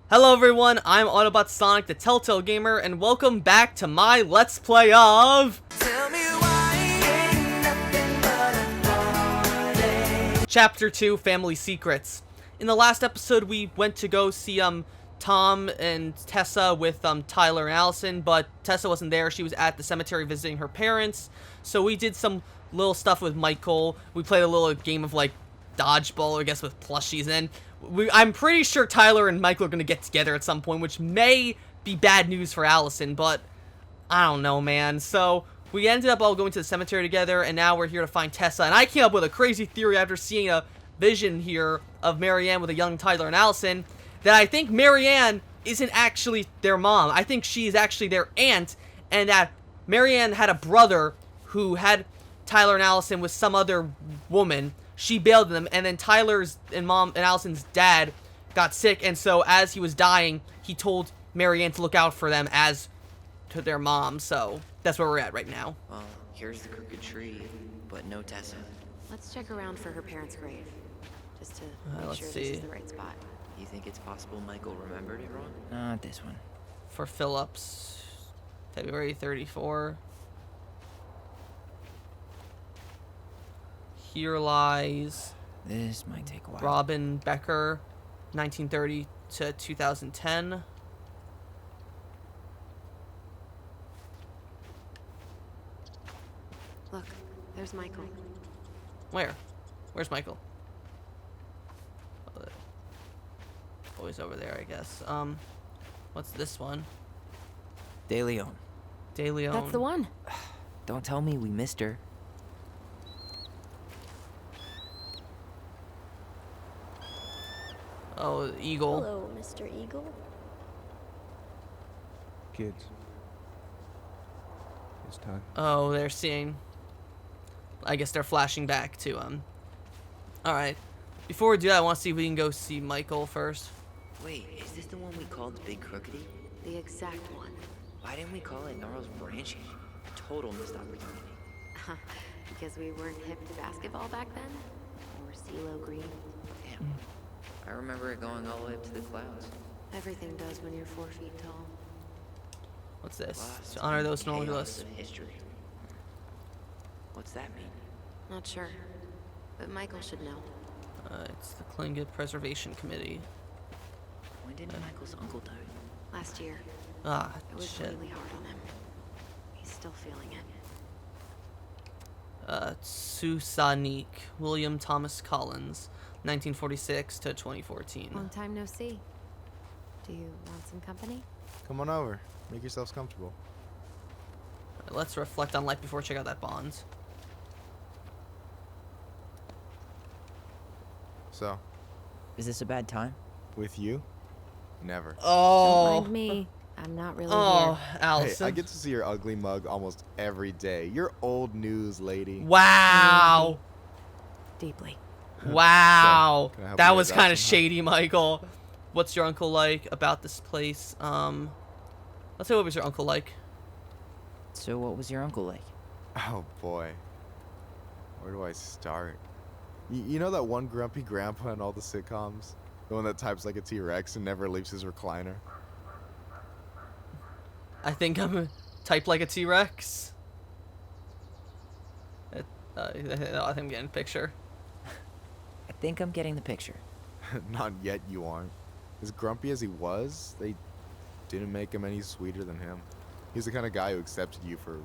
Hello everyone, I'm Autobot Sonic the Telltale Gamer, and welcome back to my Let's Play of... Chapter 2, Family Secrets. In the last episode, we went to go see, Tom and Tessa with, Tyler and Alyson, but Tessa wasn't there. She was at the cemetery visiting her parents, so we did some little stuff with Michael. We played a little game of, like, dodgeball, I guess, with plushies, and I'm pretty sure Tyler and Michael are going to get together at some point, which may be bad news for Alyson, but I don't know, man. So we ended up all going to the cemetery together, and now we're here to find Tessa, and I came up with a crazy theory after seeing a vision here of Marianne with a young Tyler and Alyson, that I think Marianne isn't actually their mom. I think she's actually their aunt, and that Marianne had a brother who had Tyler and Alyson with some other woman. She bailed them, and then Tyler's and Allison's dad got sick, and so as he was dying, he told Marianne to look out for them as to their mom. So that's where we're at right now. Well, here's the crooked tree, but no Tessa. Let's check around for her parents' grave, just to make sure see. this is the right spot. You think it's possible Michael remembered it wrong? Not this one. For Phillips, February 34. Here lies This might take a while. Robin Becker, 1930 to 2010. Look, there's Michael. Where? Where's Michael? Oh, he's over there, I guess. What's this one? De Leon. De Leon. That's the one. Don't tell me we missed her. Oh, Eagle. Hello, Mr. Eagle. Kids. It's time. Oh, they're seeing. I guess they're flashing back to Alright. Before we do that, I want to see if we can go see Michael first. Wait, is this the one we called Big Crookedy? The exact one. Why didn't we call it Gnarls Branching? Total missed opportunity. Because we weren't hip to basketball back then? Or CeeLo Green? Damn. I remember it going all the way up to the clouds. Everything does when you're 4 feet tall. What's this? Lost To honor in those no longer chaos with us. of history. What's that mean? Not sure. But Michael should know. It's the Klingon Preservation Committee. When did Michael's uncle die? Last year. Ah, It was shit. really hard on him. He's still feeling it. Susanik, William Thomas Collins, 1946 to 2014. Long time no see. Do you want some company? Come on over. Make yourselves comfortable. Let's reflect on life before we check out that bond. So, Is this a bad time? with you? Never. Don't Oh, mind me. I'm not really oh, here. Hey, Allison. I get to see your ugly mug almost every day. You're old news, lady. Wow. Deeply. Wow. can I help That you was guys out kind of somehow? shady, Michael. What's your uncle like about this place? Let's say what was your uncle like? So what was your uncle like? Oh boy. Where do I start? You know that one grumpy grandpa in all the sitcoms? The one that types like a T-Rex and never leaves his recliner? I think I'm typed like a T-Rex. I think I'm getting a picture. I think I'm getting the picture. Not yet, you aren't. As grumpy as he was, they didn't make him any sweeter than him. He's the kind of guy who accepted you for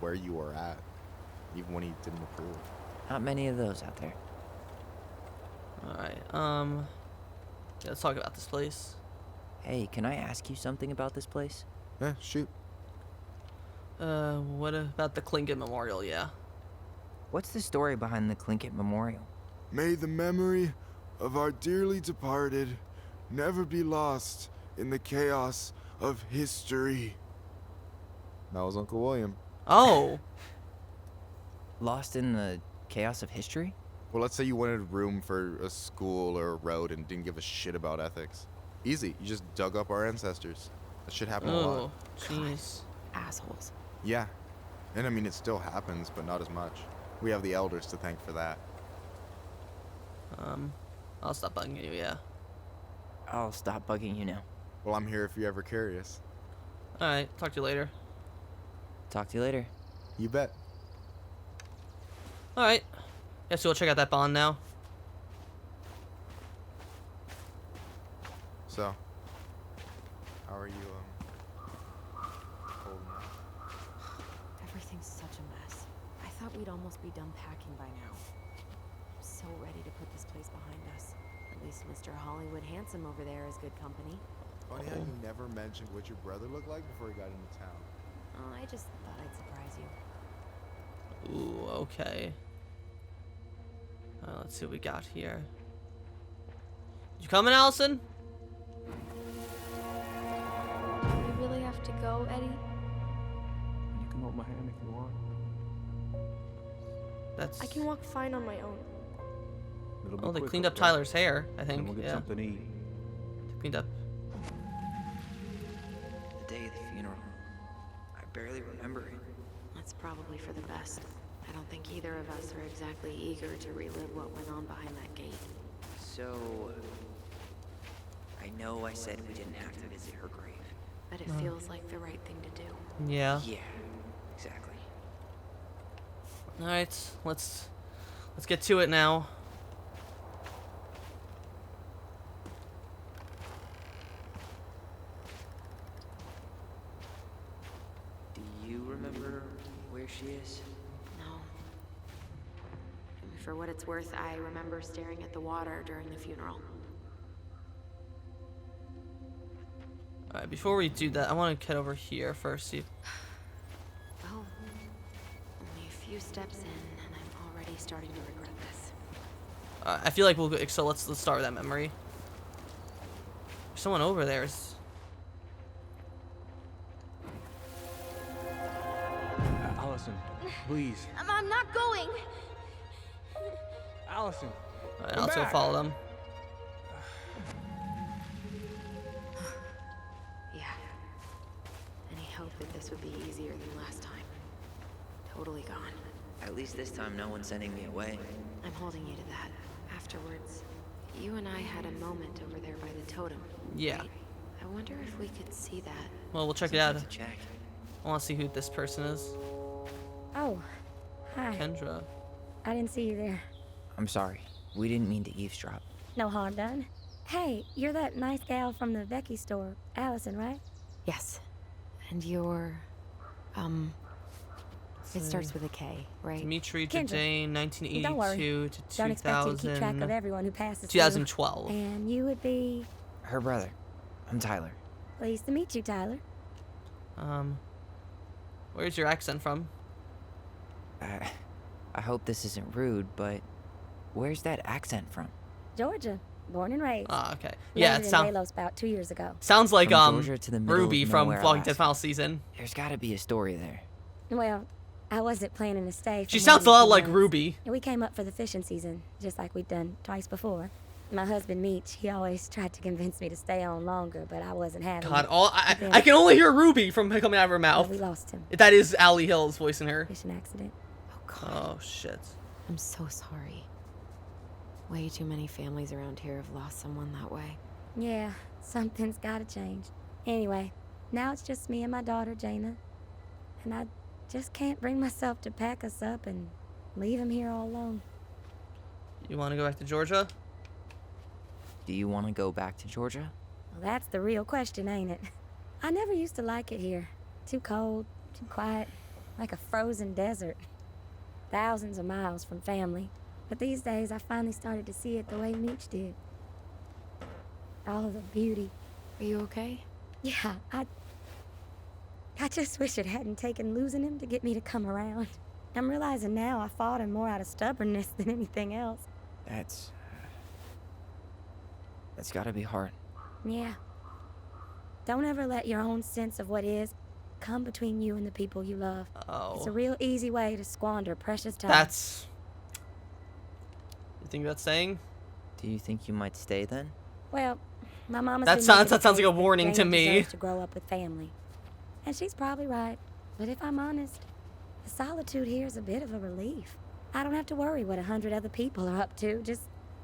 where you were at, even when he didn't approve. Not many of those out there. Alright, yeah, let's talk about this place. Hey, can I ask you something about this place? Shoot. What about the Klingon Memorial, yeah? What's the story behind the Klingon Memorial? May the memory of our dearly departed never be lost in the chaos of history. That was Uncle William. Oh! Lost in the chaos of history? Well, let's say you wanted room for a school or a road and didn't give a shit about ethics. Easy. You just dug up our ancestors. That shit happened a Oh, lot. jeez. Assholes. Yeah. And I mean, it still happens, but not as much. We have the elders to thank for that. I'll stop bugging you, yeah. I'll stop bugging you now. Well, I'm here if you're ever curious. Alright, talk to you later. Talk to you later. You bet. Alright. Guess we'll check out that bond now. So, how are you, holding up? Everything's such a mess. I thought we'd almost be done packing by now. I'm so ready to put this place behind us. At least Mr. Hollywood Handsome over there is good company. Funny how you never mentioned what your brother looked like before he got into town. Oh, I just thought I'd surprise you. Ooh, okay. Let's see what we got here. You coming, Alyson? We really have to go, Eddie? You can hold my hand if you want. That's. I can walk fine on my own. It'll be Oh, they quick, cleaned up okay? Tyler's hair, I And think. we'll get Yeah. something to eat. They cleaned up. The day of the funeral. I barely remember it. That's probably for the best. I don't think either of us are exactly eager to relive what went on behind that gate. So, I know I said we didn't have to visit her grave. But it feels like the right thing to do. Yeah. Yeah, exactly. Alright, let's get to it now. Do you remember where she is? No. And for what it's worth, I remember staring at the water during the funeral. Alright, before we do that, I want to head over here first. See. Well, only a few steps in, and I'm already starting to regret this. I feel like we'll go. So let's start with that memory. There's someone over there. Alyson, please. I'm not going. Alyson. Alright, Come I'll go back. follow them. Yeah. Any hope that this would be easier than last time? Totally gone. At least this time no one's sending me away. I'm holding you to that. Afterwards, you and I had a moment over there by the totem. Yeah. right? I wonder if we could see that. Well, we'll check it out. To check. I want to see who this person is. Oh, hi. Kendra. I didn't see you there. I'm sorry. We didn't mean to eavesdrop. No harm done. Hey, you're that nice gal from the Becky store, Alyson, right? Yes. And you're, it starts with a K, right? Dimitri Kendra. Jane, Don't worry. 1982 to Don't expect you to keep track of 2000. everyone who passes 2012. through. And you would be Her brother. I'm Tyler. pleased to meet you, Tyler. Where's your accent from? I hope this isn't rude, but where's that accent from? Georgia, born and raised. Ah, okay. Yeah, it Landed in sounds Delos about 2 years ago. like From Georgia to the middle of Ruby from nowhere, Walking Dead Alaska. Final Season. There's gotta be a story there. Well, I wasn't planning to stay. for She more sounds a than lot 2 like months. Ruby. And we came up for the fishing season, just like we'd done twice before. My husband, Meech, he always tried to convince me to stay on longer, but I wasn't having God, it. I can only hear Ruby from coming out of her So mouth. we lost him. That is Allie Hill's voicing her. Fishing accident. Oh, God. Oh shit. I'm so sorry. Way too many families around here have lost someone that way. Yeah, something's gotta change. Anyway, now it's just me and my daughter, Jaina. And I just can't bring myself to pack us up and leave him here all alone. You want to go back to Georgia? Do you want to go back to Georgia? Well, that's the real question, ain't it? I never used to like it here. Too cold, too quiet, like a frozen desert. Thousands of miles from family. But these days, I finally started to see it the way Meech did. All of the beauty. Are you okay? Yeah, I just wish it hadn't taken losing him to get me to come around. I'm realizing now I fought him more out of stubbornness than anything else. That's gotta be hard. Yeah. Don't ever let your own sense of what is come between you and the people you love. It's a Oh. real easy way to squander precious time. That's. You think that's saying? Do you think you might stay then? Well, my mama's That been sounds- making that sounds like a case that warning to Jane me. deserves to grow up with family. And she's probably right. But if I'm honest, the solitude here is a bit of a relief. I don't have to worry what 100 other people are up to. Just,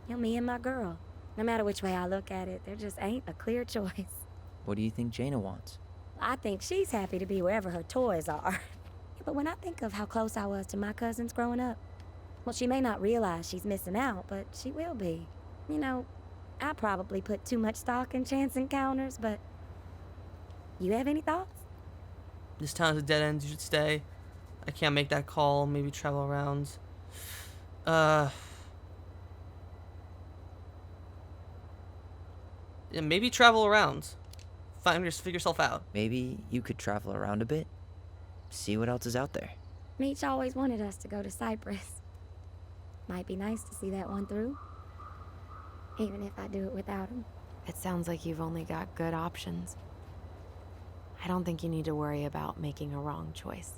me and my girl. No matter which way I look at it, there just ain't a clear choice. What do you think Jaina wants? I think she's happy to be wherever her toys are. But when I think of how close I was to my cousins growing up, well, she may not realize she's missing out, but she will be. You know, I probably put too much stock in chance encounters, but you have any thoughts? This town is a dead end. You should stay. I can't make that call. Maybe travel around. Yeah, maybe travel around. Figure yourself out. Maybe you could travel around a bit, see what else is out there. Meech always wanted us to go to Cyprus. Might be nice to see that one through. Even if I do it without him. It sounds like you've only got good options. I don't think you need to worry about making a wrong choice.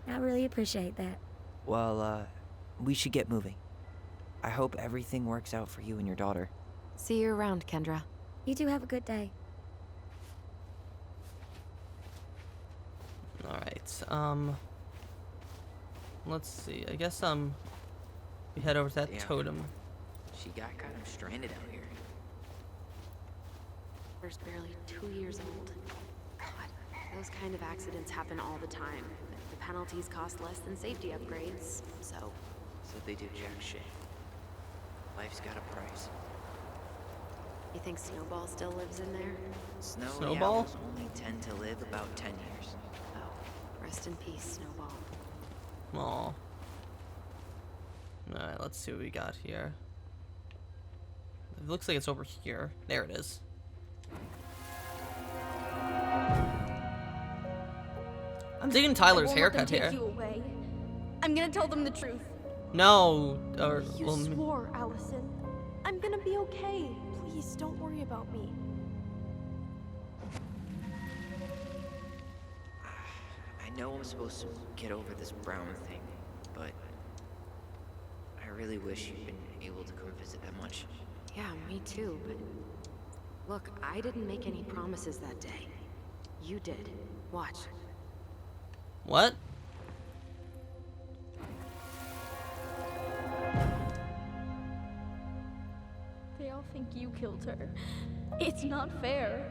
I really appreciate that. Well, we should get moving. I hope everything works out for you and your daughter. See you around, Kendra. You two have a good day. Alright, let's see. I guess, we head over to that Damn. totem. She got kind of stranded out here. There's barely 2 years old. God, those kind of accidents happen all the time. The penalties cost less than safety upgrades, so... So they do jack shit. Life's got a price. You think Snowball still lives in there? Snowball? Owls only tend to live about 10 years. Oh, rest in peace, Snowball. Aw. Alright, let's see what we got here. It looks like it's over here. There it is. I'm digging Tyler's haircut here. You away. I'm gonna tell them the truth. No, or You well, swore, Alyson. I'm gonna be okay. Please don't worry about me. I know I'm supposed to get over this Brown thing, but I really wish you'd been able to come visit that much. Yeah, me too, but... Look, I didn't make any promises that day. You did. Watch. what? They all think you killed her. It's not fair.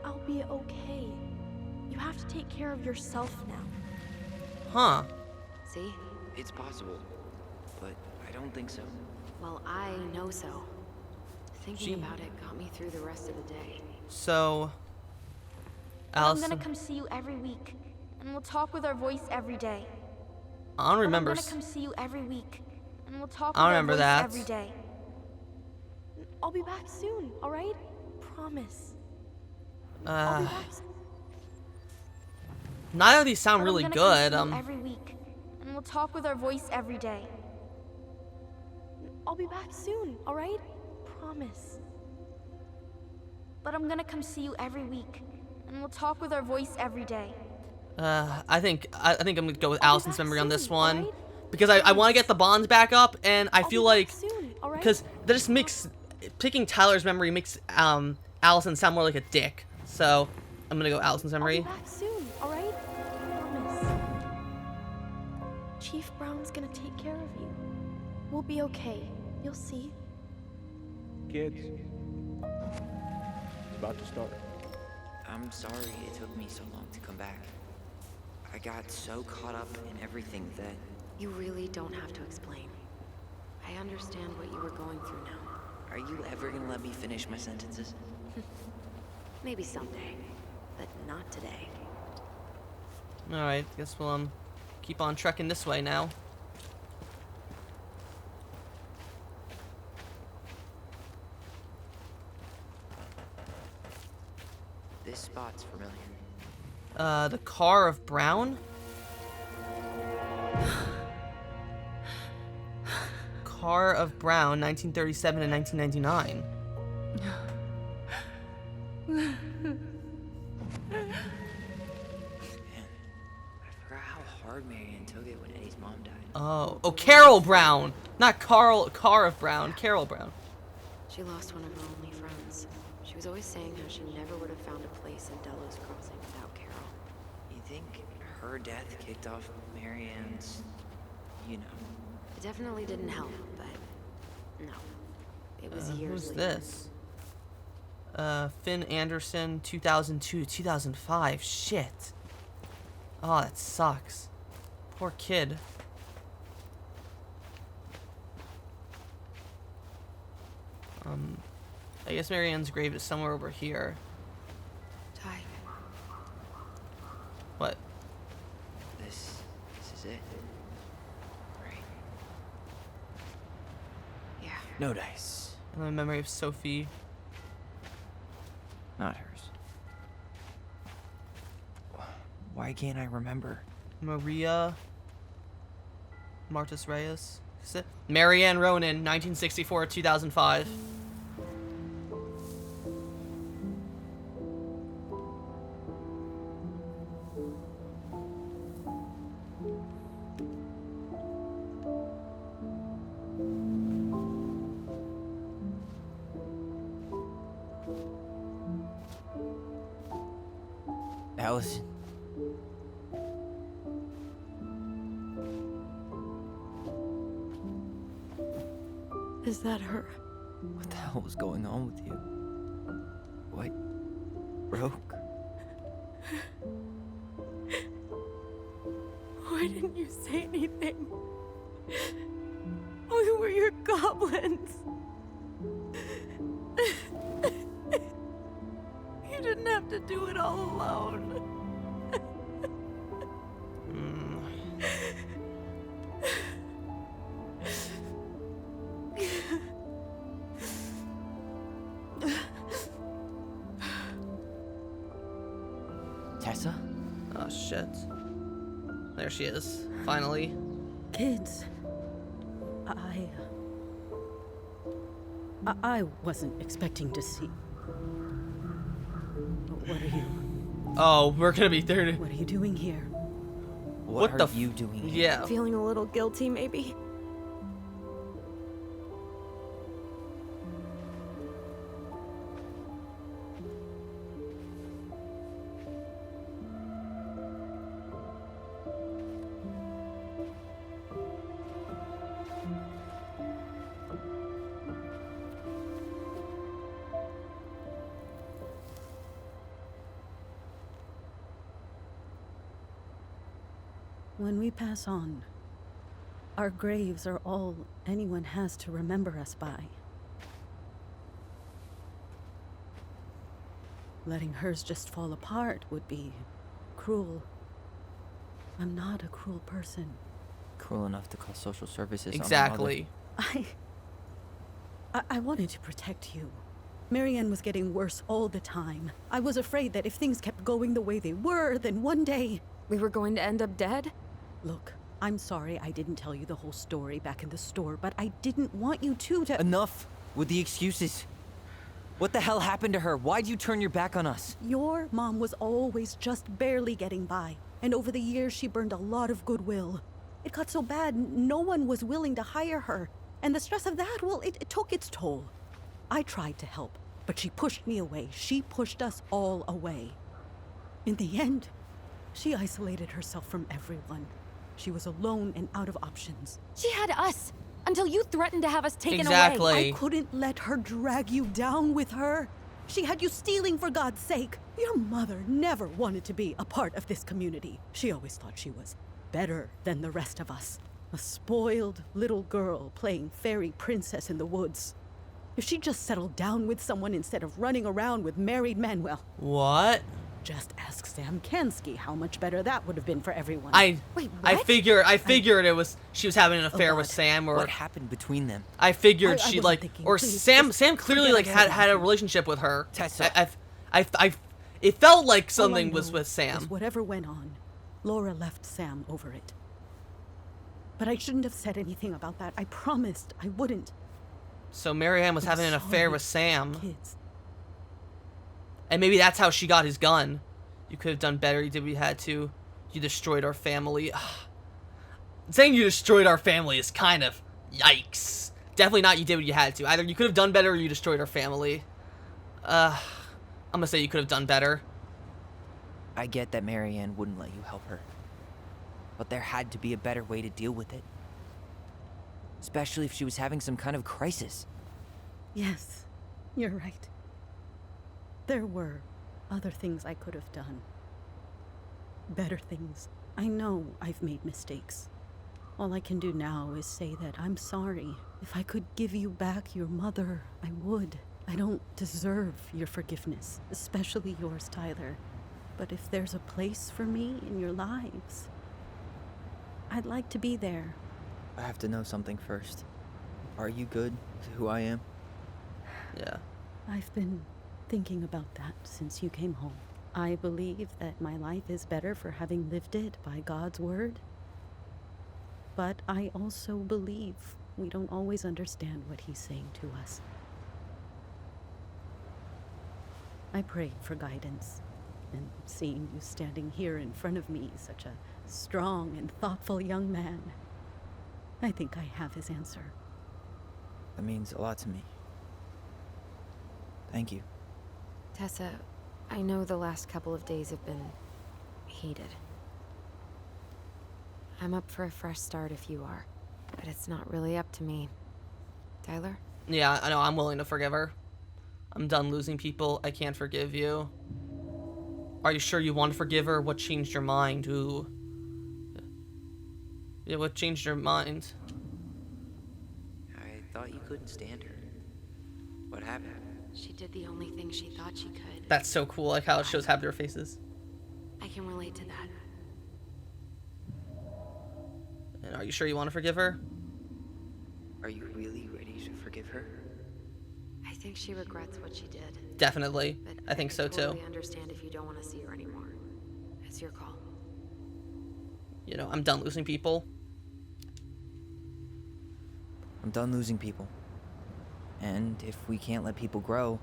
I'll be okay. You have to take care of yourself now. Huh. See? It's possible, but I don't think so. Well, I know so. Thinking Gee. about it got me through the rest of the day. So, I'm gonna Allison, come see you every week, and we'll talk with our voice every day. I don't But remember. I'm gonna come see you every week, and we'll talk I don't with our remember voice that. every day. I'll be back soon, all right? Promise. I'll be back soon. Neither of these sound But really I'm good. gonna come see you every week, and we'll talk with our voice every day. I'll be back soon, all right? Promise. But I'm gonna come see you every week, and we'll talk with our voice every day. I think I'm gonna go with I'll be Allison's back memory on this soon, one alright? because I want to get the bonds back up, and I I'll feel be like back soon, all right? because that just makes picking Tyler's memory makes Allison sound more like a dick. So I'm gonna go Allison's I'll be memory. back soon, all right? Promise. Chief Brown's gonna take care of you. We'll be okay. You'll see. Kids, it's about to start. I'm sorry it took me so long to come back. I got so caught up in everything that... You really don't have to explain. I understand what you were going through now. Are you ever gonna let me finish my sentences? Maybe someday, but not today. All right, guess we'll keep on trekking this way now. This spot's familiar. The car of Brown. Car of Brown, 1937 and 1999. Man, I forgot how hard Marianne took it when Eddie's mom died. Oh, Carol Brown, not Carl. Car of Brown, Carol Brown. She lost one of her only friends. She was always saying how she never would have found a place in Delos Crossing without Carol. You think her death kicked off Marianne's, you know? It definitely didn't help, but no. It was years Who's later. this? Finn Anderson, 2002 to 2005. Shit. Oh, that sucks. Poor kid. I guess Marianne's grave is somewhere over here. Ty, What? this is it. Right? Yeah. No dice. In the memory of Sophie. Not hers. Why can't I remember? Maria Martis Reyes. Is it? Marianne Ronan, 1964 2005. Alyson. Is that her? What the hell was going on with you? What broke? Why didn't you say anything? We were your goblins. You didn't have to do it all alone. Tessa? Oh shit. There she is. Finally. Kids, I wasn't expecting to see. What are you? Oh, we're gonna be 30. What are you doing here? What the are you doing here? Yeah. Feeling a little guilty, maybe? When we pass on, our graves are all anyone has to remember us by. Letting hers just fall apart would be cruel. I'm not a cruel person. Cruel enough to call social services Exactly. I wanted to protect you. Marianne was getting worse all the time. I was afraid that if things kept going the way they were, then one day... We were going to end up dead? Look, I'm sorry I didn't tell you the whole story back in the store, but I didn't want you to... Enough with the excuses. What the hell happened to her? Why'd you turn your back on us? Your mom was always just barely getting by, and over the years she burned a lot of goodwill. It got so bad, no one was willing to hire her, and the stress of that, well, it took its toll. I tried to help, but she pushed me away. She pushed us all away. In the end, she isolated herself from everyone. She was alone and out of options. She had us until you threatened to have us taken Exactly. away. I couldn't let her drag you down with her. She had you stealing for God's sake. Your mother never wanted to be a part of this community. She always thought she was better than the rest of us. A spoiled little girl playing fairy princess in the woods. If she just settled down with someone instead of running around with married men, well, What? just ask Sam Kansky how much better that would have been for everyone. Wait, I what? figured it was she was having an affair with God. Sam, or What happened between them? I figured I she wasn't like, thinking, or please, Sam just clearly forget like I said had a anything. relationship with her. Tessa. It felt like All I something was know with is Sam. whatever went on, Laura left Sam over it. But I shouldn't have said anything about that. I promised I wouldn't. So Marianne was I'm having an affair sorry, with Sam, Kids. and maybe that's how she got his gun. You could have done better. You did what you had to. You destroyed our family. Saying you destroyed our family is kind of yikes. Definitely not you did what you had to. Either you could have done better or you destroyed our family. I'm gonna say you could have done better. I get that Marianne wouldn't let you help her. But there had to be a better way to deal with it. Especially if she was having some kind of crisis. Yes, you're right. There were other things I could have done. Better things. I know I've made mistakes. All I can do now is say that I'm sorry. If I could give you back your mother, I would. I don't deserve your forgiveness, especially yours, Tyler. But if there's a place for me in your lives, I'd like to be there. I have to know something first. Are you good with who I am? Yeah. I've been thinking about that since you came home. I believe that my life is better for having lived it by God's word. But I also believe we don't always understand what he's saying to us. I pray for guidance, and seeing you standing here in front of me, such a strong and thoughtful young man, I think I have his answer. That means a lot to me. Thank you. Tessa, I know the last couple of days have been heated. I'm up for a fresh start if you are, but it's not really up to me. Tyler? Yeah, I know. I'm willing to forgive her. I'm done losing people. I can't forgive you. Are you sure you want to forgive her? What changed your mind? Ooh. Yeah, what changed your mind? I thought you couldn't stand her. What happened? She did the only thing she thought she could. That's so cool, like how it shows half their faces. I can relate to that. And are you sure you want to forgive her? Are you really ready to forgive her? I think she regrets what she did. Definitely. But I think so totally too. understand if you don't want to see her anymore. It's your call. You know, I'm done losing people. I'm done losing people. And if we can't let people grow,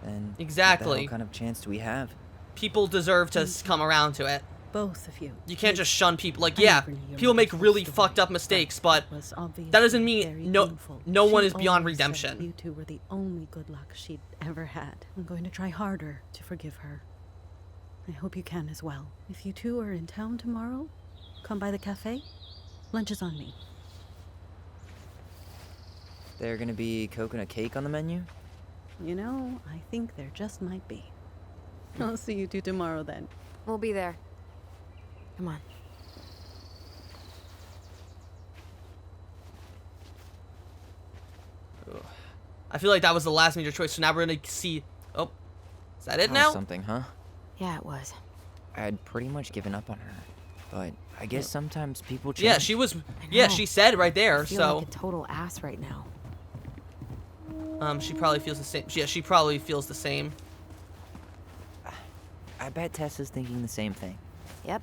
then Exactly. what the hell kind of chance do we have? People deserve to come around to it. Both of you. You can't just shun people. Like, I yeah, never knew your people make mother's really story, fucked up mistakes, but it was obviously that doesn't mean very no painful. one She is beyond always said redemption. You two were the only good luck she'd ever had. I'm going to try harder to forgive her. I hope you can as well. If you two are in town tomorrow, come by the cafe. Lunch is on me. There gonna be coconut cake on the menu? You know, I think there just might be. I'll see you two tomorrow then. We'll be there. Come on. I feel like that was the last major choice, so now we're gonna see. Oh, is that it That was now? something, huh? Yeah, it was. I had pretty much given up on her, but I guess sometimes people change. Yeah, she was. Yeah, know. she said right there. I feel So, like a total ass right now. she probably feels the same. Yeah, she probably feels the same. I bet Tessa's thinking the same thing. Yep.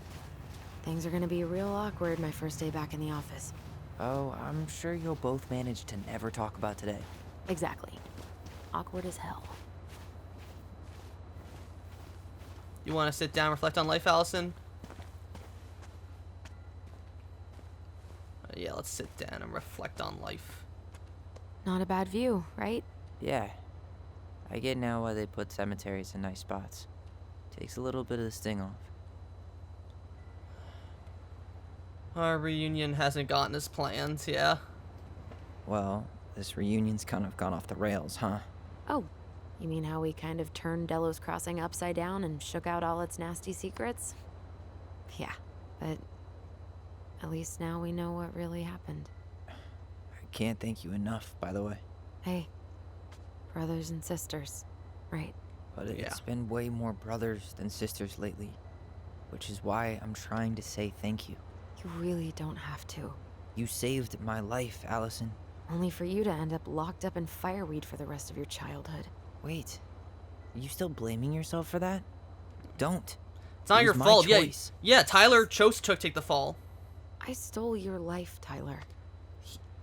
Things are gonna be real awkward my first day back in the office. Oh, I'm sure you'll both manage to never talk about today. Exactly. Awkward as hell. You want to sit down, reflect on life, Alyson? Yeah, let's sit down and reflect on life. Not a bad view, right? Yeah. I get now why they put cemeteries in nice spots. Takes a little bit of the sting off. Our reunion hasn't gotten as planned, yeah. Well, this reunion's kind of gone off the rails, huh? Oh, you mean how we kind of turned Delos Crossing upside down and shook out all its nasty secrets? Yeah, but at least now we know what really happened. I can't thank you enough, by the way. Hey, brothers and sisters, right? But Yeah. it's been way more brothers than sisters lately, which is why I'm trying to say thank you. You really don't have to. You saved my life, Alyson. Only for you to end up locked up in fireweed for the rest of your childhood. Wait, are you still blaming yourself for that? Don't. It's not It your was my fault. choice. Yeah, Tyler chose to take the fall. I stole your life, Tyler.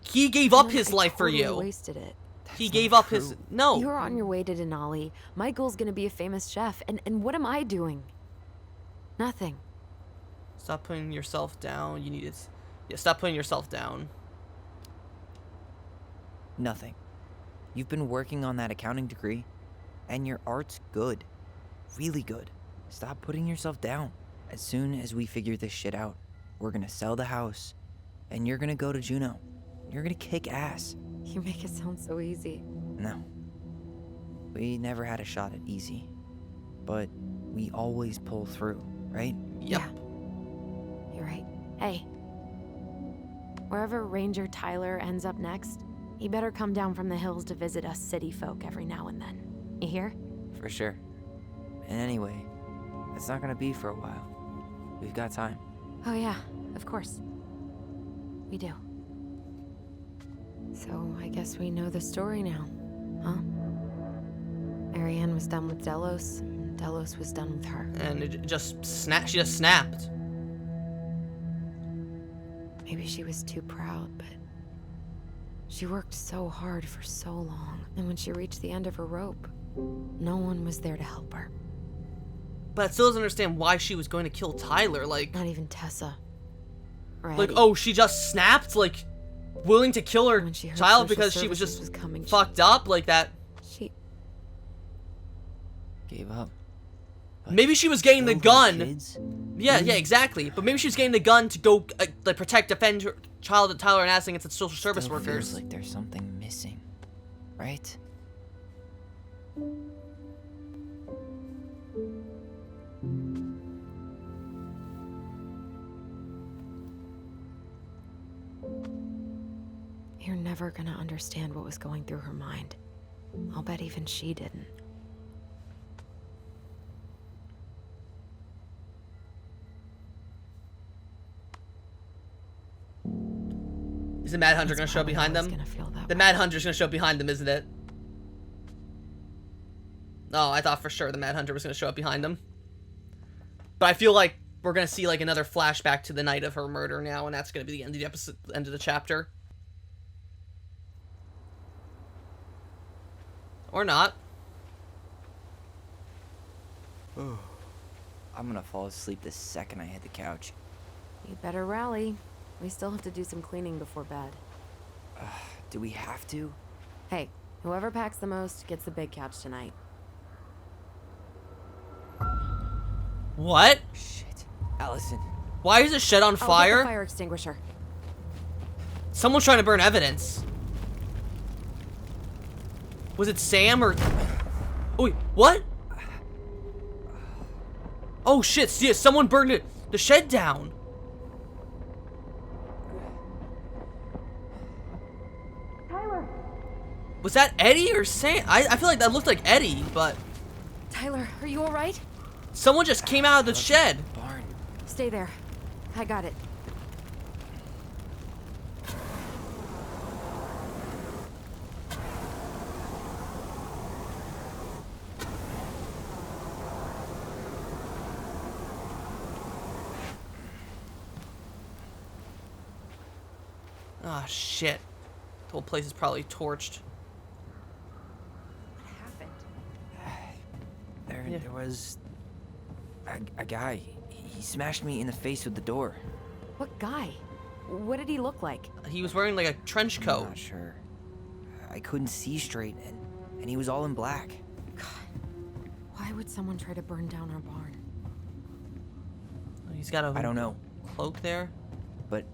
He gave up And his I life for totally you. wasted it. He That's gave not up his true. no. You're on your way to Denali. My goal's gonna be a famous chef, and what am I doing? Nothing. Stop putting yourself down. You need to. Yeah, stop putting yourself down. Nothing. You've been working on that accounting degree, and your art's good. Really good. Stop putting yourself down. As soon as we figure this shit out, we're gonna sell the house, and you're gonna go to Juneau. You're gonna kick ass. You make it sound so easy. No. We never had a shot at easy. but we always pull through, right? Yep. Yeah. You're right. Hey. Wherever Ranger Tyler ends up next, he better come down from the hills to visit us city folk every now and then. You hear? For sure. And anyway, it's not gonna be for a while. We've got time. Oh yeah, of course. We do. So I guess we know the story now, huh? Marianne was done with Delos, and Delos was done with her. And it just she just snapped. Maybe she was too proud, but she worked so hard for so long. And when she reached the end of her rope, no one was there to help her. But I still doesn't understand why she was going to kill Tyler. Like, Not even Tessa. Or like, Eddie. oh, she just snapped, like, willing to kill her When she heard child social because she was services just coming, fucked up like that. She Gave up. But Maybe she was getting the killed her gun. kids? Yeah, exactly. But maybe she was getting the gun to go, like, protect, defend her child at Tyler and Alyson against the social service Still workers. feels like there's something missing, right? You're never gonna understand what was going through her mind. I'll bet even she didn't. Is the Mad Hunter That's gonna show up probably behind always them? gonna feel that The way. Mad Hunter's gonna show up behind them, isn't it? Oh, I thought for sure the Mad Hunter was gonna show up behind them. But I feel like we're gonna see like another flashback to the night of her murder now, and that's gonna be the end of the episode, end of the chapter. Or not. I'm gonna fall asleep the second I hit the couch. You better rally. We still have to do some cleaning before bed. Do we have to? Hey, whoever packs the most gets the big couch tonight. What? Shit. Alyson. Why is the shed on I'll get fire? the fire extinguisher. Someone's trying to burn evidence. Was it Sam or... Oh, wait, what? Oh shit, yeah, someone burned it, the shed down. Tyler! Was that Eddie or Sam? I feel like that looked like Eddie, but Tyler, are you alright? someone just came out of the shed. Barn. Stay there. I got it. Oh shit. The whole place is probably torched. What happened? Yeah. There was a guy. He smashed me in the face with the door. What guy? What did he look like? He was wearing like a trench I'm coat. not sure. I couldn't see straight, and he was all in black. Why would someone try to burn down our barn? He's got a I don't know, cloak there. but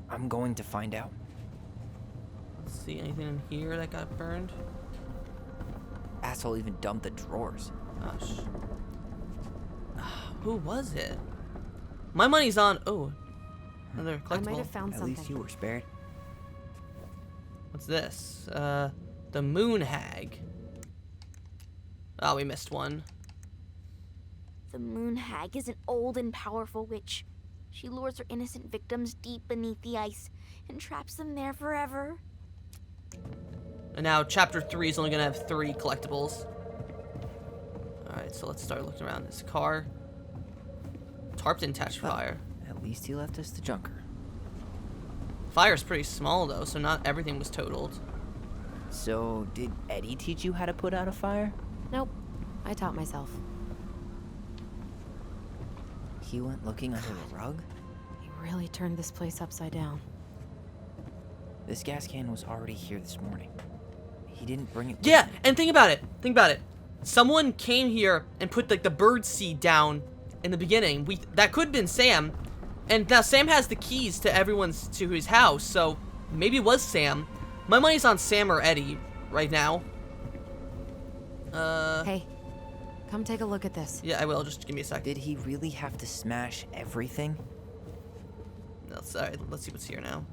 I'm going to find out. Let's see, anything in here that got burned? Asshole even dumped the drawers. Gosh. Who was it? My money's on. Oh, another I might collectible. have found At something. least you were spared. What's this? The Moon Hag. Oh, we missed one. The Moon Hag is an old and powerful witch. She lures her innocent victims deep beneath the ice and traps them there forever. And now chapter 3 is only gonna have 3 collectibles. Alright, so let's start looking around this car. Tarp didn't catch fire. At least he left us the junker. Fire's pretty small though, so not everything was totaled. So, did Eddie teach you how to put out a fire? Nope. I taught myself. He went looking under the rug? He really turned this place upside down. This gas can was already here this morning. He didn't bring it with Yeah, him. and think about it. Think about it. Someone came here and put like the bird seed down in the beginning. That could have been Sam. And now Sam has the keys to his house, so maybe it was Sam. My money's on Sam or Eddie right now. Hey, Come take a look at this. Yeah, I will. Just give me a sec. Did he really have to smash everything? No, sorry. Let's see what's here now.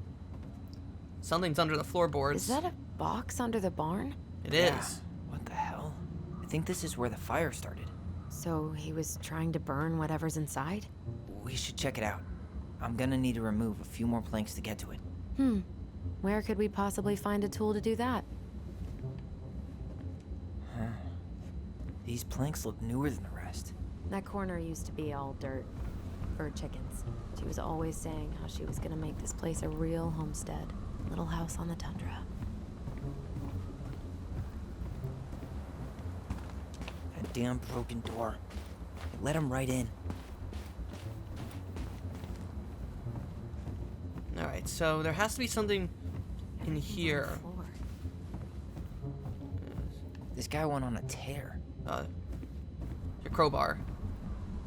Something's under the floorboards. Is that a box under the barn? It Yeah. is. What the hell? I think this is where the fire started. So he was trying to burn whatever's inside? We should check it out. I'm gonna need to remove a few more planks to get to it. Where could we possibly find a tool to do that? These planks look newer than the rest. That corner used to be all dirt for chickens. She was always saying how she was gonna make this place a real homestead. Little house on the tundra. That damn broken door. It let him right in. Alright, so there has to be something in here. Floor. This guy went on a tear. Your crowbar.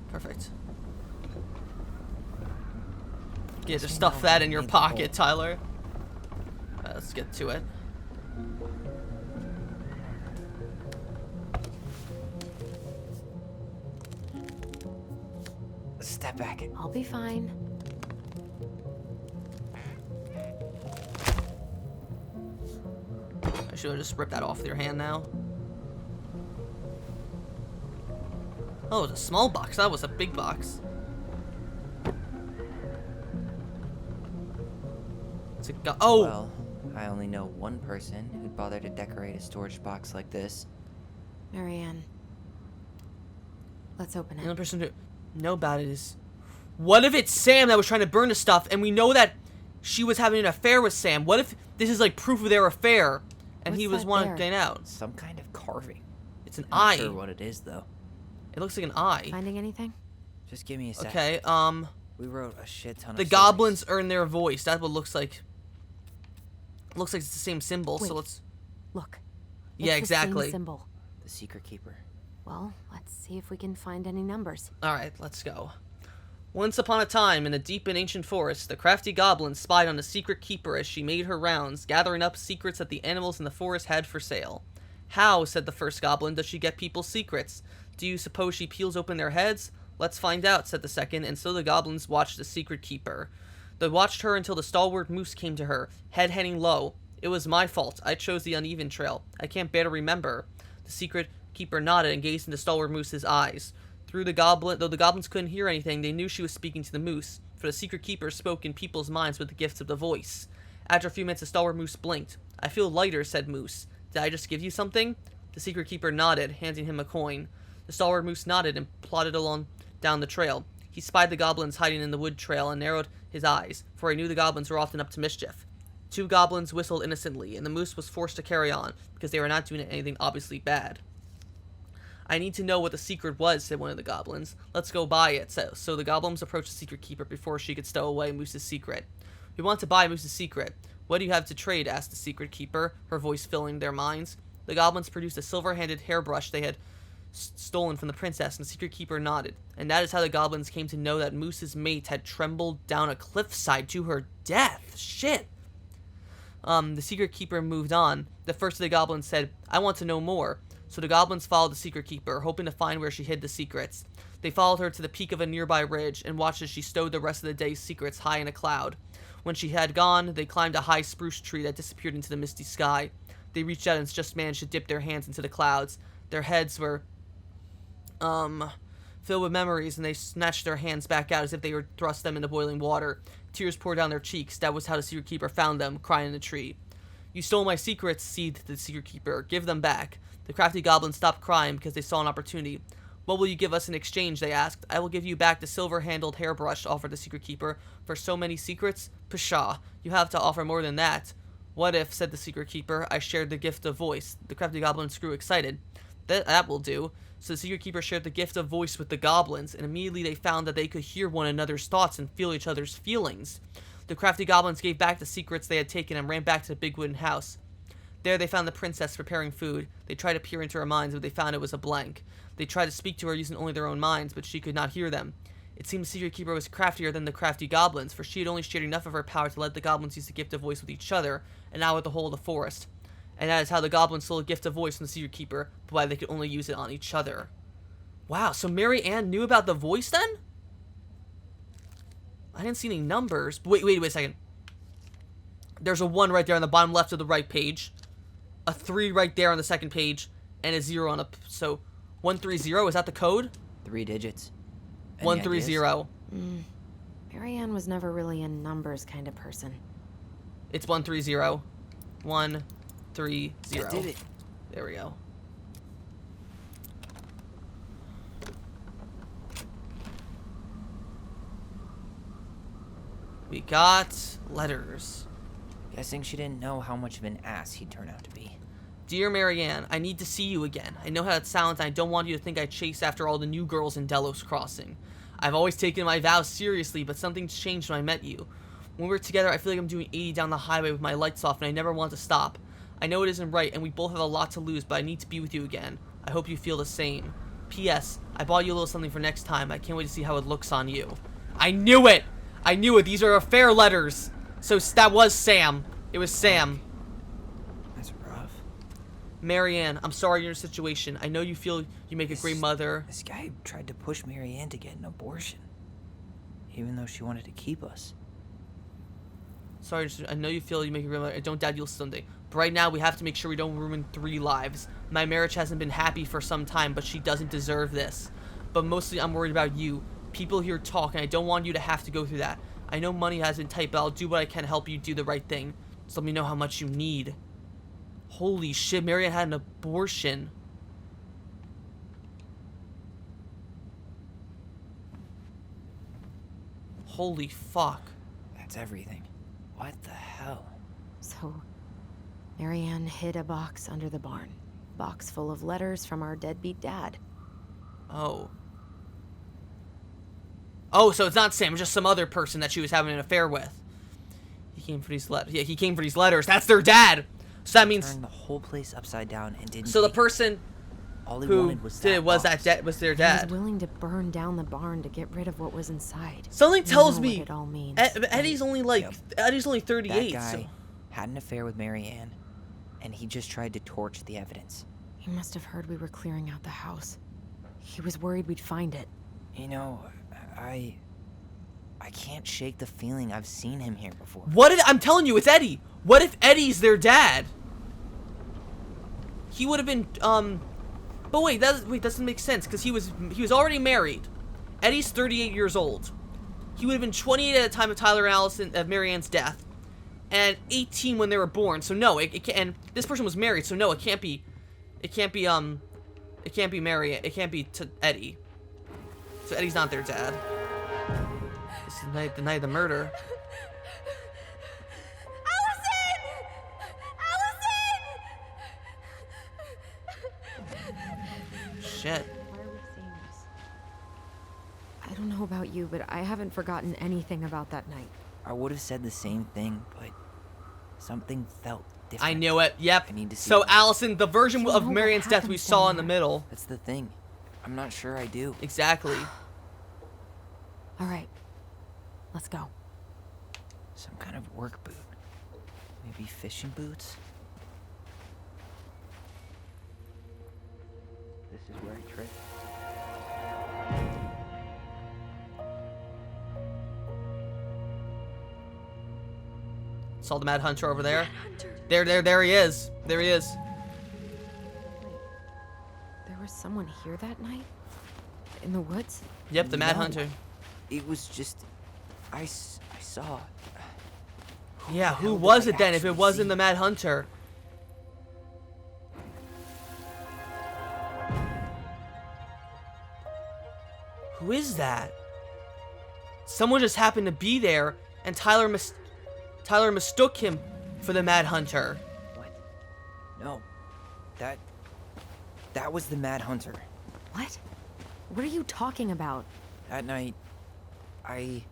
Perfect. Yeah, just stuff that in your pocket, Tyler. Let's get to it. Step back. I'll be fine. I should have just ripped that off with your hand now. Oh, it was a small box. That was a big box. It's a oh! Well, I only know one person who'd bother to decorate a storage box like this. Marianne. Let's open The it. only person to know about it is... What if it's Sam that was trying to burn the stuff, and we know that she was having an affair with Sam? What if this is like proof of their affair, and he What's was that wanting there? to get out? Some kind of carving. It's an Not eye. sure what it is though. It looks like an eye. Finding anything? Just give me a sec. Okay, We wrote a shit ton of the stories. goblins earn their voice. That's what it looks like. Looks like it's the same symbol, so Wait. let's... Look. Yeah, It's the same exactly. symbol. The secret keeper. Well, let's see if we can find any numbers. Alright, let's go. Once upon a time, in a deep and ancient forest, the crafty goblin spied on the secret keeper as she made her rounds, gathering up secrets that the animals in the forest had for sale. How, said the first goblin, does she get people's secrets? Do you suppose she peels open their heads? Let's find out, said the second, and so the goblins watched the secret keeper. They watched her until the stalwart moose came to her, head hanging low. It was my fault. I chose the uneven trail. I can't bear to remember. The secret keeper nodded and gazed into stalwart moose's eyes. Though the goblins couldn't hear anything, they knew she was speaking to the moose, for the secret keeper spoke in people's minds with the gifts of the voice. After a few minutes, the stalwart moose blinked. I feel lighter, said Moose. Did I just give you something? The secret keeper nodded, handing him a coin. The stalwart moose nodded and plodded along down the trail. He spied the goblins hiding in the wood trail and narrowed his eyes, for he knew the goblins were often up to mischief. Two goblins whistled innocently, and the moose was forced to carry on, because they were not doing anything obviously bad. I need to know what the secret was, said one of the goblins. Let's go buy it. So the goblins approached the secret keeper before she could stow away Moose's secret. We want to buy Moose's secret. What do you have to trade? Asked the secret keeper, her voice filling their minds. The goblins produced a silver-handed hairbrush they had stolen from the princess, and the secret keeper nodded. And that is how the goblins came to know that Moose's mate had trembled down a cliffside to her death. Shit. The secret keeper moved on. The first of the goblins said, I want to know more. So the goblins followed the secret keeper, hoping to find where she hid the secrets. They followed her to the peak of a nearby ridge and watched as she stowed the rest of the day's secrets high in a cloud. When she had gone, they climbed a high spruce tree that disappeared into the misty sky. They reached out and just managed to dip their hands into the clouds. Their heads were, filled with memories, and they snatched their hands back out as if they were thrust them into boiling water. Tears poured down their cheeks. That was how the secret keeper found them, crying in the tree. You stole my secrets, seethed the secret keeper. Give them back. The crafty goblins stopped crying because they saw an opportunity. What will you give us in exchange, they asked. I will give you back the silver-handled hairbrush, offered the secret keeper. For so many secrets? Pshaw, you have to offer more than that. What if, said the secret keeper, I shared the gift of voice? The crafty goblins grew excited. That will do. So the secret keeper shared the gift of voice with the goblins, and immediately they found that they could hear one another's thoughts and feel each other's feelings. The crafty goblins gave back the secrets they had taken and ran back to the big wooden house. There they found the princess preparing food. They tried to peer into her minds, but they found it was a blank. They tried to speak to her using only their own minds, but she could not hear them. It seemed the secret keeper was craftier than the crafty goblins, for she had only shared enough of her power to let the goblins use the gift of voice with each other, and now with the whole of the forest. And that is how the goblins stole a gift of voice from the secret keeper, but why they could only use it on each other. Wow, so Mary Ann knew about the voice then? I didn't see any numbers. Wait a second. There's a 1 right there on the bottom left of the right page. A 3 right there on the second page. And a 0 on the... So, 130, is that the code? 3 digits. Any 130. Marianne was never really a numbers kind of person. It's 130. 130. I did it. There we go. We got letters. Guessing she didn't know how much of an ass he'd turn out to be. Dear Marianne, I need to see you again. I know how it sounds, and I don't want you to think I chase after all the new girls in Delos Crossing. I've always taken my vows seriously, but something's changed when I met you. When we're together, I feel like I'm doing 80 down the highway with my lights off, and I never want to stop. I know it isn't right, and we both have a lot to lose, but I need to be with you again. I hope you feel the same. P.S. I bought you a little something for next time. I can't wait to see how it looks on you. I knew it! I knew it. These are affair letters. So that was Sam. It was Sam. That's rough. Marianne, I'm sorry you're in a situation. I know you feel you make a great mother. This guy tried to push Marianne to get an abortion. Even though she wanted to keep us. Sorry, I know you feel you make a great mother. I don't doubt you'll someday. But right now, we have to make sure we don't ruin 3 lives. My marriage hasn't been happy for some time, but she doesn't deserve this. But mostly, I'm worried about you. People here talk, and I don't want you to have to go through that. I know money has been tight, but I'll do what I can to help you do the right thing. Just let me know how much you need. Holy shit, Marianne had an abortion. Holy fuck. That's everything. What the hell? So, Marianne hid a box under the barn. Box full of letters from our deadbeat dad. Oh. Oh, so it's not Sam, it's just some other person that she was having an affair with. He came for these letters. Yeah, he came for these letters. That's their dad. So that means turned the whole place upside down and didn't. So the person all he who wanted was did that it was box. was their He dad. was willing to burn down the barn to get rid of what was inside. Something You tells know me what it all means. Eddie's only like Yep. Eddie's only That 38. guy So had an affair with Marianne, and he just tried to torch the evidence. He must have heard we were clearing out the house. He was worried we'd find it. You know, I can't shake the feeling I've seen him here before. what if I'm telling you, it's Eddie. What if Eddie's their dad? He would have been but wait, that doesn't make sense because he was already married. Eddie's 38 years old. He would have been 28 at the time of Tyler and Alyson of Marianne's death, and 18 when they were born. So no, it can't. And this person was married, so no, it can't be. It can't be Marianne. It can't be Eddie. So Eddie's not their dad. This is the night of the murder. Shit. Why are we seeing this? I don't know about you, but I haven't forgotten anything about that night. I would have said the same thing, but something felt different. I knew it. Yep. I need to see So it. Allison, the version You of know what Marianne's death we happens saw down in the there. middle. That's the thing. I'm not sure I do. Exactly. All right, let's go. Some kind of work boot. Maybe fishing boots? This is where I tripped. Saw the Mad Hunter over there. There he is. There he is. Wait, there was someone here that night? In the woods? Yep, the Mad No. Hunter. It was just... I saw... Yeah, the who hell did was I it then if it actually wasn't see? the Mad Hunter? Who is that? Someone just happened to be there, and Tyler mistook him for the Mad Hunter. What? No. That was the Mad Hunter. What? What are you talking about? That night, I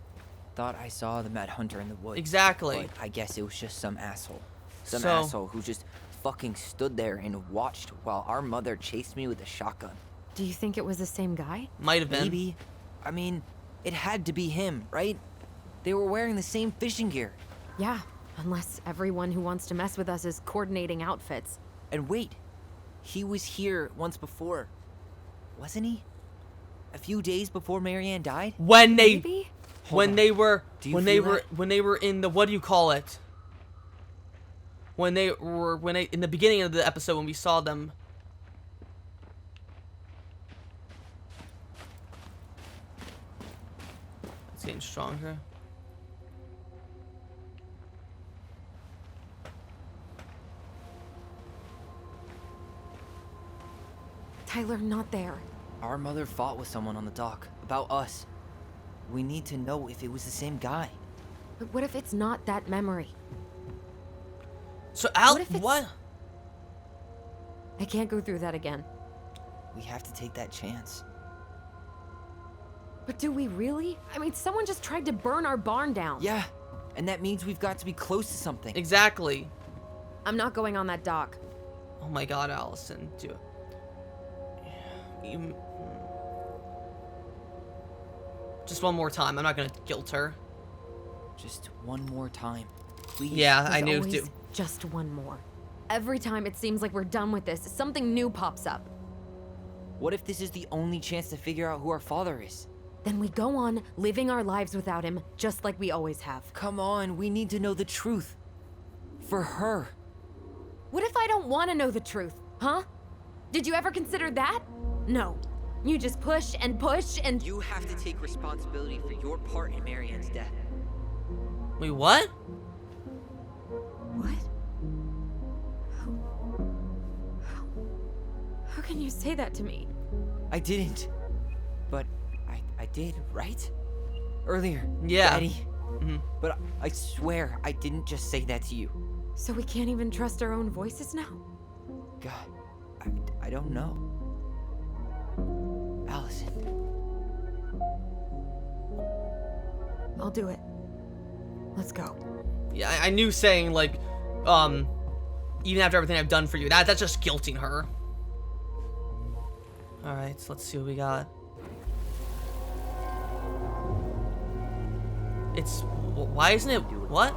thought I saw the Mad Hunter in the woods. Exactly. But I guess it was just some asshole. Some So- asshole who just fucking stood there and watched while our mother chased me with a shotgun. Do you think it was the same guy? Might have been. Maybe. I mean, it had to be him, right? They were wearing the same fishing gear. Yeah, unless everyone who wants to mess with us is coordinating outfits. And wait, he was here once before, wasn't he? A few days before Marianne died? When they Maybe? when they were Do you when they feel were that? when they were in the, what do you call it? When they in the beginning of the episode when we saw them. It's getting stronger. Tyler, not there. Our mother fought with someone on the dock about us. We need to know if it was the same guy. But what if it's not that memory? So Al, What if it's- what? I can't go through that again. We have to take that chance. But do we really? I mean, someone just tried to burn our barn down. Yeah, and that means we've got to be close to something. Exactly. I'm not going on that dock. Oh my God, Alyson, do it. Just one more time. I'm not gonna guilt her. Just one more time, please. Yeah, I There's knew. always just one more. Every time it seems like we're done with this, something new pops up. What if this is the only chance to figure out who our father is? Then we go on living our lives without him, just like we always have. Come on, we need to know the truth. For her. What if I don't want to know the truth, huh? Did you ever consider that? No. You just push and push and... You have to take responsibility for your part in Marianne's death. Wait, what? What? How can you say that to me? I didn't. But I did, right? Earlier. Yeah. Daddy. Mhm. But I swear I didn't just say that to you. So we can't even trust our own voices now? God, I don't know. Alyson. I'll do it. Let's go. Yeah, I knew saying like, even after everything I've done for you, that's just guilting her. All right, so let's see what we got. It's why isn't it what?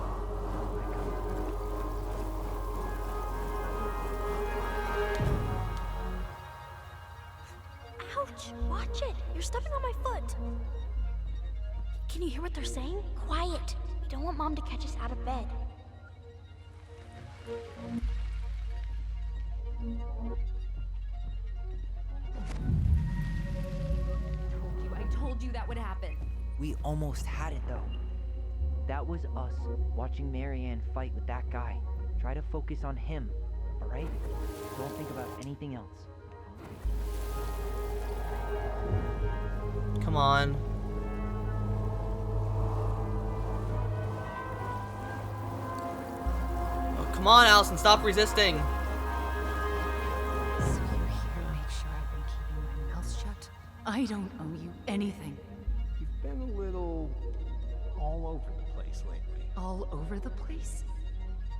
Ouch! Watch it! You're stepping on my foot. Can you hear what they're saying? Quiet. We don't want Mom to catch us out of bed. I told you that would happen. We almost had it though. That was us watching Marianne fight with that guy. Try to focus on him, alright? Don't think about anything else. Come on. Oh, come on, Alyson, stop resisting. So you're here to make sure I've been keeping my mouth shut? I don't owe you anything. You've been a little all over the place lately. All over the place?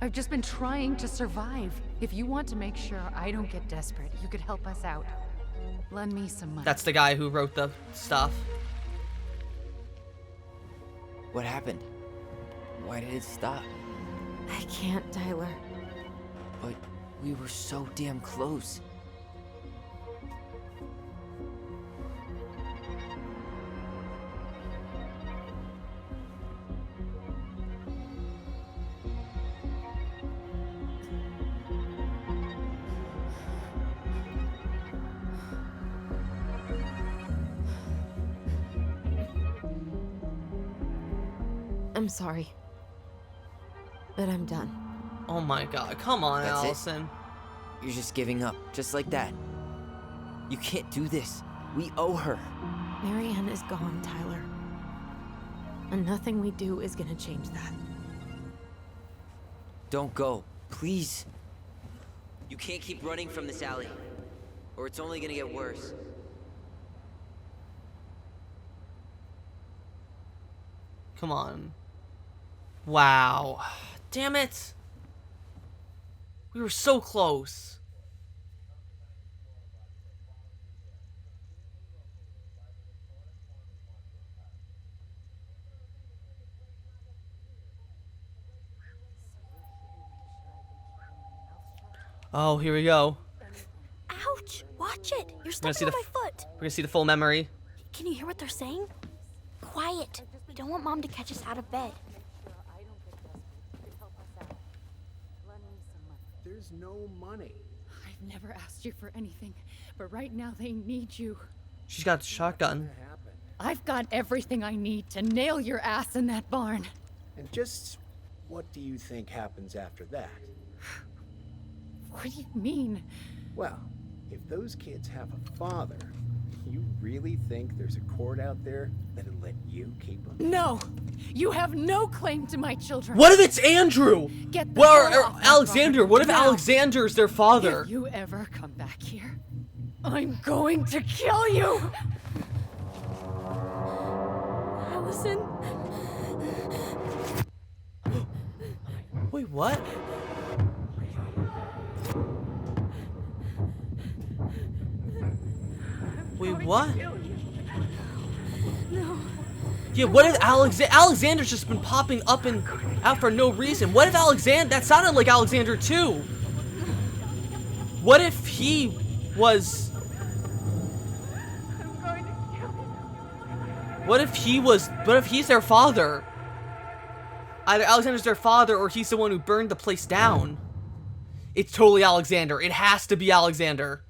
I've just been trying to survive. If you want to make sure I don't get desperate, you could help us out. Lend me some money. That's the guy who wrote the stuff. What happened? Why did it stop? I can't, Tyler. But we were so damn close. I'm sorry. But I'm done. Oh my God, come on, That's it? Alyson. You're just giving up, just like that. You can't do this. We owe her. Marianne is gone, Tyler. And nothing we do is gonna change that. Don't go, please. You can't keep running from this alley, or it's only gonna get worse. Come on. Wow. Damn it. We were so close. Oh, here we go. Ouch! Watch it! You're gonna see stepping on the my foot. We're gonna see the full memory. Can you hear what they're saying? Quiet. We don't want Mom to catch us out of bed. There's no money. I've never asked you for anything, but right now they need you. She's got the shotgun. I've got everything I need to nail your ass in that barn. And just what do you think happens after that? What do you mean? Well, if those kids have a father, you really think there's a court out there that'll let you keep them? No! You have no claim to my children. What if it's Andrew? Get the Well, hell or off my Alexander. property What if now. Alexander's their father? If you ever come back here, I'm going to kill you! Alyson. Wait, what? Wait, what? No. Yeah, what if Alexander's just been popping up and out for no reason? What if Alexander... That sounded like Alexander, too. What if he was... What if he's their father? Either Alexander's their father or he's the one who burned the place down. It's totally Alexander. It has to be Alexander.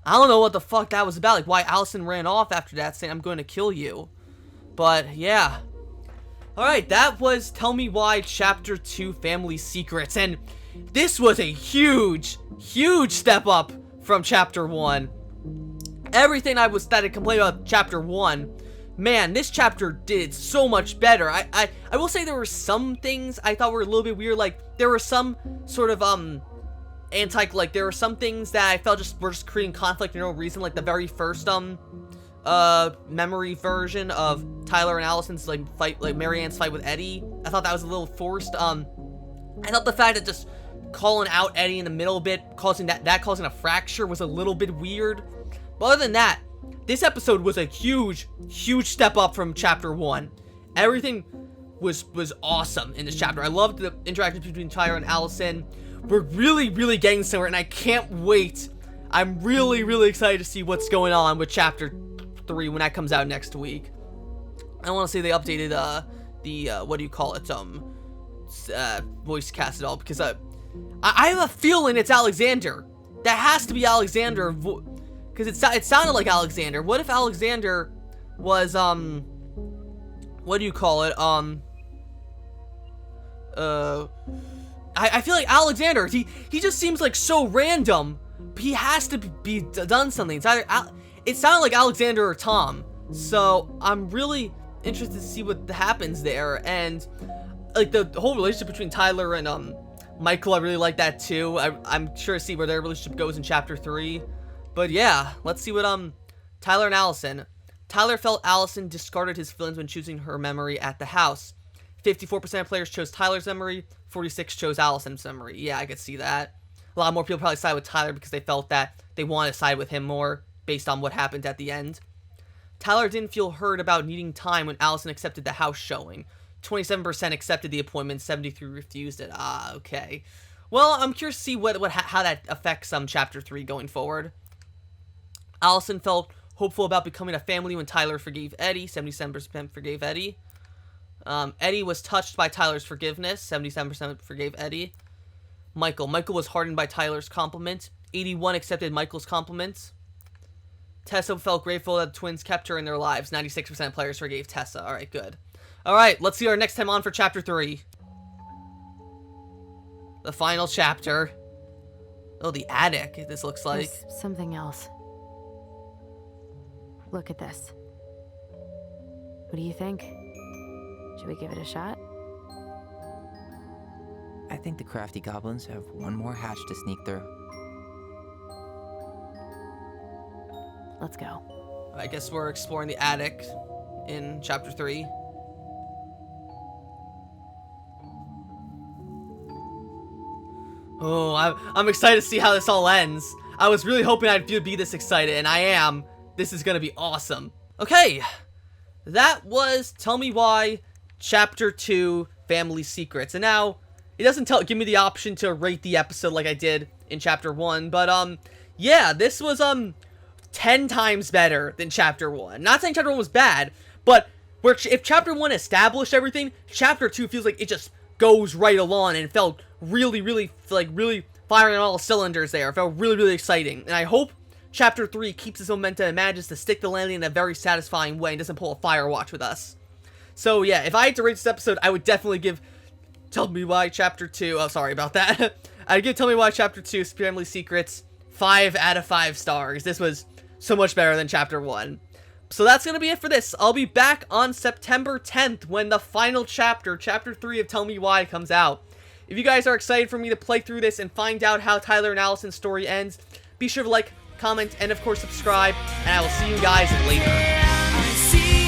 I don't know what the fuck that was about. Like, why Alyson ran off after that saying, I'm going to kill you. But, yeah. Alright, that was Tell Me Why Chapter 2 Family Secrets. And this was a huge, huge step up from Chapter 1. Everything that I complained about Chapter 1, man, this chapter did so much better. I will say there were some things I thought were a little bit weird. Like, there were some sort of, there were some things that I felt were just creating conflict for no reason. Like, the very first, memory version of Tyler and Alyson's, Marianne's fight with Eddie. I thought that was a little forced. I thought the fact that just calling out Eddie in the middle bit, causing a fracture was a little bit weird. But other than that, this episode was a huge, huge step up from Chapter 1. Everything was awesome in this chapter. I loved the interactions between Tyler and Alyson. We're really, really getting somewhere, and I can't wait. I'm really, really excited to see what's going on with Chapter 3 when that comes out next week. I want to say they updated, voice cast at all, because I have a feeling it's Alexander. That has to be Alexander, because it sounded like Alexander. What if Alexander was, I feel like Alexander, he just seems like so random. He has to be done something. It's either it sounded like Alexander or Tom. So I'm really interested to see what happens there. And like the whole relationship between Tyler and Michael, I really like that too. I'm sure to see where their relationship goes in Chapter 3. But yeah, let's see what Tyler and Alyson. Tyler felt Alyson discarded his feelings when choosing her memory at the house. 54% of players chose Tyler's memory, 46% chose Alyson's memory. Yeah, I could see that. A lot more people probably side with Tyler because they felt that they wanted to side with him more based on what happened at the end. Tyler didn't feel heard about needing time when Alyson accepted the house showing. 27% accepted the appointment, 73% refused it. Ah, okay. Well, I'm curious to see how that affects Chapter 3 going forward. Alyson felt hopeful about becoming a family when Tyler forgave Eddie. 77% forgave Eddie. Eddie was touched by Tyler's forgiveness. 77% forgave Eddie. Michael was hardened by Tyler's compliment. 81% accepted Michael's compliments. Tessa felt grateful that the twins kept her in their lives. 96% of players forgave Tessa. Alright, good. Alright, let's see our next time on for Chapter 3. The final chapter. Oh, the attic, this looks like. There's something else. Look at this. What do you think? Should we give it a shot? I think the crafty goblins have one more hatch to sneak through. Let's go. I guess we're exploring the attic in Chapter 3. Oh, I'm excited to see how this all ends. I was really hoping I'd be this excited, and I am. This is gonna be awesome. Okay, that was Tell Me Why Chapter 2 Family Secrets. And now, it doesn't give me the option to rate the episode like I did in Chapter 1, but yeah, this was 10 times better than Chapter 1. Not saying Chapter 1 was bad, but if Chapter 1 established everything, Chapter 2 feels like it just goes right along, and it felt really, really, like, really firing on all cylinders there. It felt really, really exciting. And I hope Chapter 3 keeps its momentum and manages to stick the landing in a very satisfying way and doesn't pull a Firewatch with us. So, yeah, if I had to rate this episode, I would definitely give Tell Me Why Chapter 2... Oh, sorry about that. I'd give Tell Me Why Chapter 2, Family Secrets, 5 out of 5 stars. This was so much better than Chapter 1. So that's going to be it for this. I'll be back on September 10th when the final chapter, Chapter 3 of Tell Me Why, comes out. If you guys are excited for me to play through this and find out how Tyler and Alyson's story ends, be sure to like, comment, and of course subscribe, and I will see you guys later.